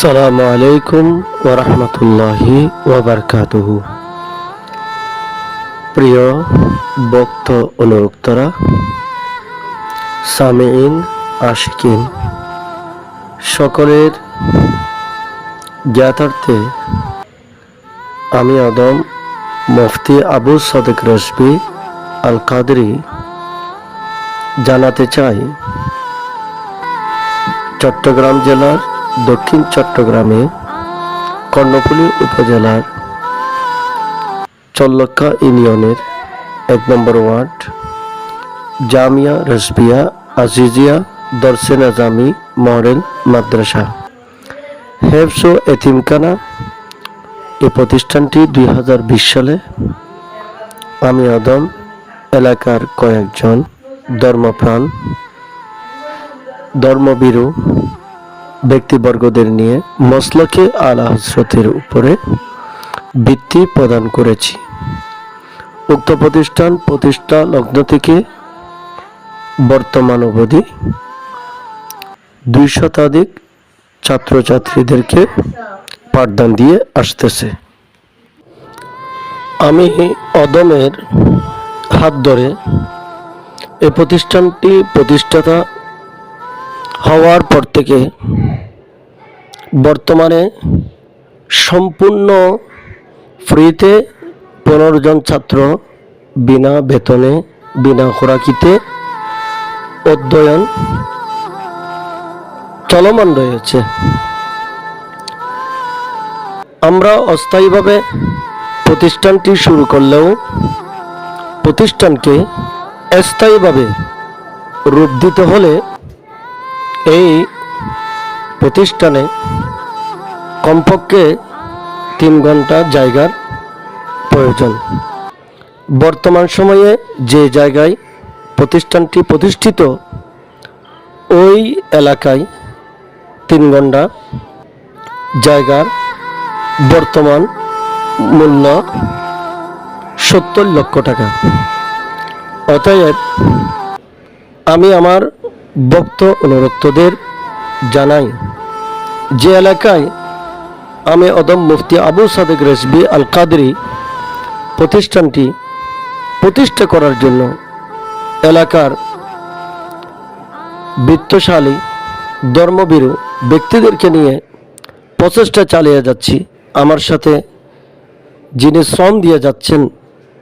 আসসালামু আলাইকুম ওয়া রাহমাতুল্লাহি ওয়া বারাকাতুহু। প্রিয় ভক্ত অনুরক্তরা, সামিঈন, আশিকিন, সকলের জ্ঞাতার্থে আমি আদম মুফতি আবু সাদেক রশবি আল কাদরি জানাতে চাই, চট্টগ্রাম জেলার দক্ষিণ চট্টগ্রামে কর্ণফুলী উপজেলার চল্লক্কা ইউনিয়নের 1 নম্বর ওয়ার্ড জামিয়া রশবিয়া আজিজিয়া দরসে নাজামি মডেল মাদ্রাসা হেফজ ও এতিমখানা। এই প্রতিষ্ঠানটি 2020 সালে আমি আদম এলাকার কয়েকজন ধর্মপ্রাণ ধর্মভীরু ব্যক্তিবর্গদের নিয়ে মসলকে আলা হযরতের উপরে ভিত্তি প্রদান করেছি। উক্ত প্রতিষ্ঠান প্রতিষ্ঠা লগ্ন থেকে বর্তমান অবধি 2 শতাধিক ছাত্রছাত্রীদেরকে পাঠদান দিয়ে আসতেছে। আমি আদমের হাত ধরে এই প্রতিষ্ঠানটি প্রতিষ্ঠাতা হওয়ার পর থেকে বর্তমানে সম্পূর্ণ ফ্রিতে 15 জন ছাত্র বিনা বেতনে বিনা খোরাকিতে অধ্যয়ন চলমান রয়েছে। আমরা অস্থায়ীভাবে প্রতিষ্ঠানটি শুরু করলেও প্রতিষ্ঠানকে স্থায়ীভাবে রূপ দিতে হলে এই প্রতিষ্ঠানে কমপক্ষে 3 ঘন্টা জায়গার প্রয়োজন। বর্তমান সময়ে যে জায়গায় প্রতিষ্ঠানটি প্রতিষ্ঠিত ওই এলাকায় 3 ঘন্টা জায়গার বর্তমান মূল্য 70 লক্ষ টাকা। অতএব আমি আমার ভক্ত অনুরক্তদের জানাই, যে এলাকায় আমি আদম মুফতি আবু সাদেক রশবি আল কাদরি প্রতিষ্ঠানটি প্রতিষ্ঠা করার জন্য এলাকার বিত্তশালী ধর্মভীরু ব্যক্তিদেরকে নিয়ে প্রচেষ্টা চালিয়ে যাচ্ছি। আমার সাথে যিনি শ্রম দিয়ে যাচ্ছেন,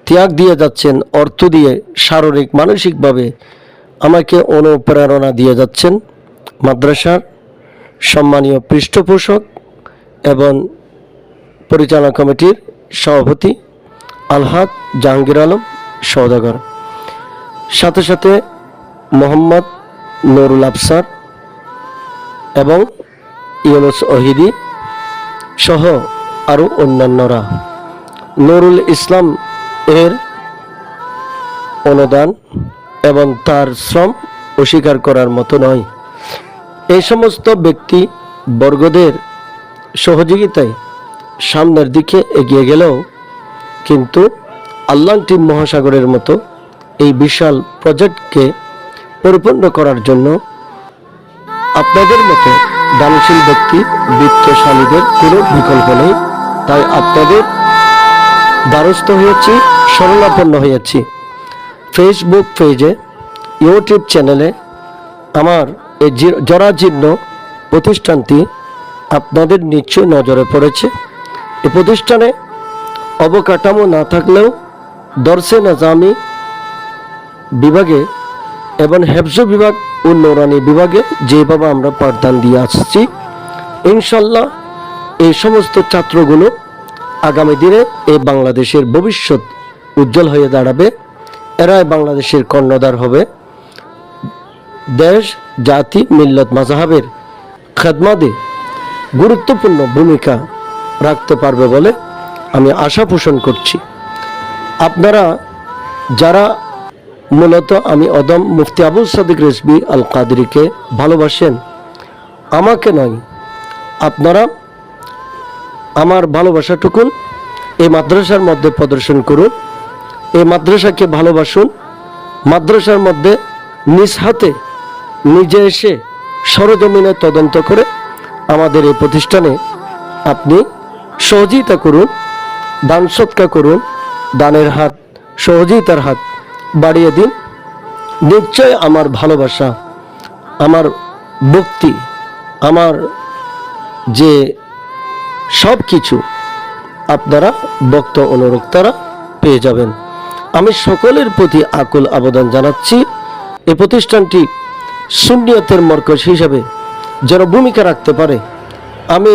ত্যাগ দিয়ে যাচ্ছেন, অর্থ দিয়ে শারীরিক মানসিকভাবে আমাকে অনুপ্রেরণা দিয়ে যাচ্ছেন মাদ্রাসার সম্মানীয় পৃষ্ঠপোষক এবং পরিচালনা কমিটির সভাপতি আলহাজ জাহাঙ্গীর আলম সওদাগর, সাথে সাথে মোহাম্মদ নুরুল আফসার এবং ইউনুস ওহিদি সহ আরও অন্যান্যরা। নুরুল ইসলাম এর অনুদান এবং তার শ্রম অস্বীকার করার মতো নয়। এই সমস্ত ব্যক্তি বর্গদের সহযোগিতায় সামনের দিকে এগিয়ে গেলেও কিন্তু আটলান্টিক মহাসাগরের মতো এই বিশাল প্রজেক্টকে পরিপূর্ণ করার জন্য আপনাদের মতো দানশীল ব্যক্তি বিত্তশালীদের কোনো বিকল্প নেই। তাই আপনাদের দ্বারস্থ হয়েছি, শরণাপন্ন হয়েছি। ফেসবুক পেজে, ইউটিউব চ্যানেলে আমার এই জরাজীর্ণ প্রতিষ্ঠানটি আপনাদের নিশ্চয় নজরে পড়েছে। এই প্রতিষ্ঠানে অবকাঠামো না থাকলেও দরসে নাজামি বিভাগে এবং হেফজ বিভাগ ও নুরানি বিভাগে যেভাবে আমরা পাঠদান দিয়ে আসছি, ইনশাল্লাহ এই সমস্ত ছাত্রগুলো আগামী দিনে এই বাংলাদেশের ভবিষ্যৎ উজ্জ্বল হয়ে দাঁড়াবে। এরাই বাংলাদেশের কর্ণধার হবে। দেশ, জাতি, মিল্লত, মাযহাবের খেদমতে গুরুত্বপূর্ণ ভূমিকা রাখতে পারবে বলে আমি আশা পোষণ করছি। আপনারা যারা মূলত আমি আদম মুফতি আবু সাদেক রশবি আল কাদরিকে ভালোবাসেন, আমাকে নয়, আপনারা আমার ভালোবাসাটুকুন এই মাদ্রাসার মধ্যে প্রদর্শন করুন। এই মাদ্রাসাকে ভালোবাসুন। মাদ্রাসার মধ্যে নিজ হাতে নিজে এসে সরজমিনে তদন্ত করে আমাদের এই প্রতিষ্ঠানে আপনি সহযোগিতা করুন, দান সৎকার করুন, দানের হাত, সহযোগিতার হাত বাড়িয়ে দিন। নিশ্চয় আমার ভালোবাসা, আমার ভক্তি, আমার যে সব কিছু আপনারা ভক্ত অনুরক্তারা পেয়ে যাবেন। আমি সকলের প্রতি আকুল আবেদন জানাচ্ছি, এই প্রতিষ্ঠানটি সুন্নিয়তের মরকজ হিসাবে যেন ভূমিকা রাখতে পারে। আমি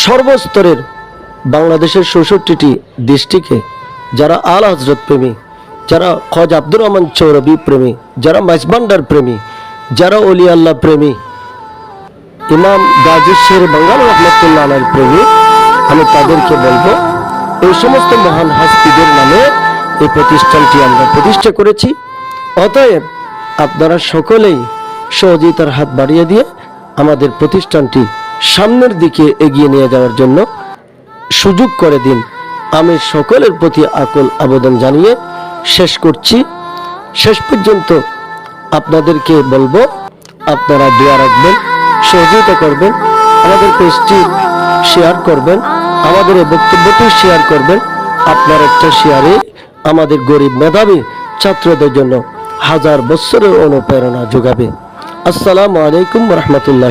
সর্বস্তরের বাংলাদেশের ৬৬টি ডিস্ট্রিক্টে যারা আল হজরত প্রেমী, যারা খাজা আব্দুর রহমান চৌরবি প্রেমী, যারা মাইজবান্ডার প্রেমী, যারা অলি আল্লাহ প্রেমী, ইমাম গাজী শের বাঙ্গাল রহমতুল্লাহ আলাইহির প্রেমী, আমি তাদেরকে বলবো এই সমস্ত মহান হাস্তিদের নামে এই প্রতিষ্ঠানটি আমরা প্রতিষ্ঠা করেছি। অতএব আপনারা সকলেই সহযোগিতার হাত বাড়িয়ে দিয়ে আমাদের প্রতিষ্ঠানটি সামনের দিকে এগিয়ে নিয়ে যাওয়ার জন্য সুযোগ করে দিন। আমি সকলের প্রতি আকুল আবেদন জানিয়ে শেষ করছি। শেষ পর্যন্ত আপনাদেরকে বলবো আপনারা দোয়া রাখবেন, সহযোগিতা করবেন, আমাদের পেজটি শেয়ার করবেন, আমাদের এই বক্তব্যটি শেয়ার করবেন। আপনার একটা শেয়ারে আমাদের গরিব মেধাবী ছাত্রদের জন্য হাজার বছরের অনুপ্রেরণা যোগাবে। আসসালামু আলাইকুম রহমতুল্লাহ।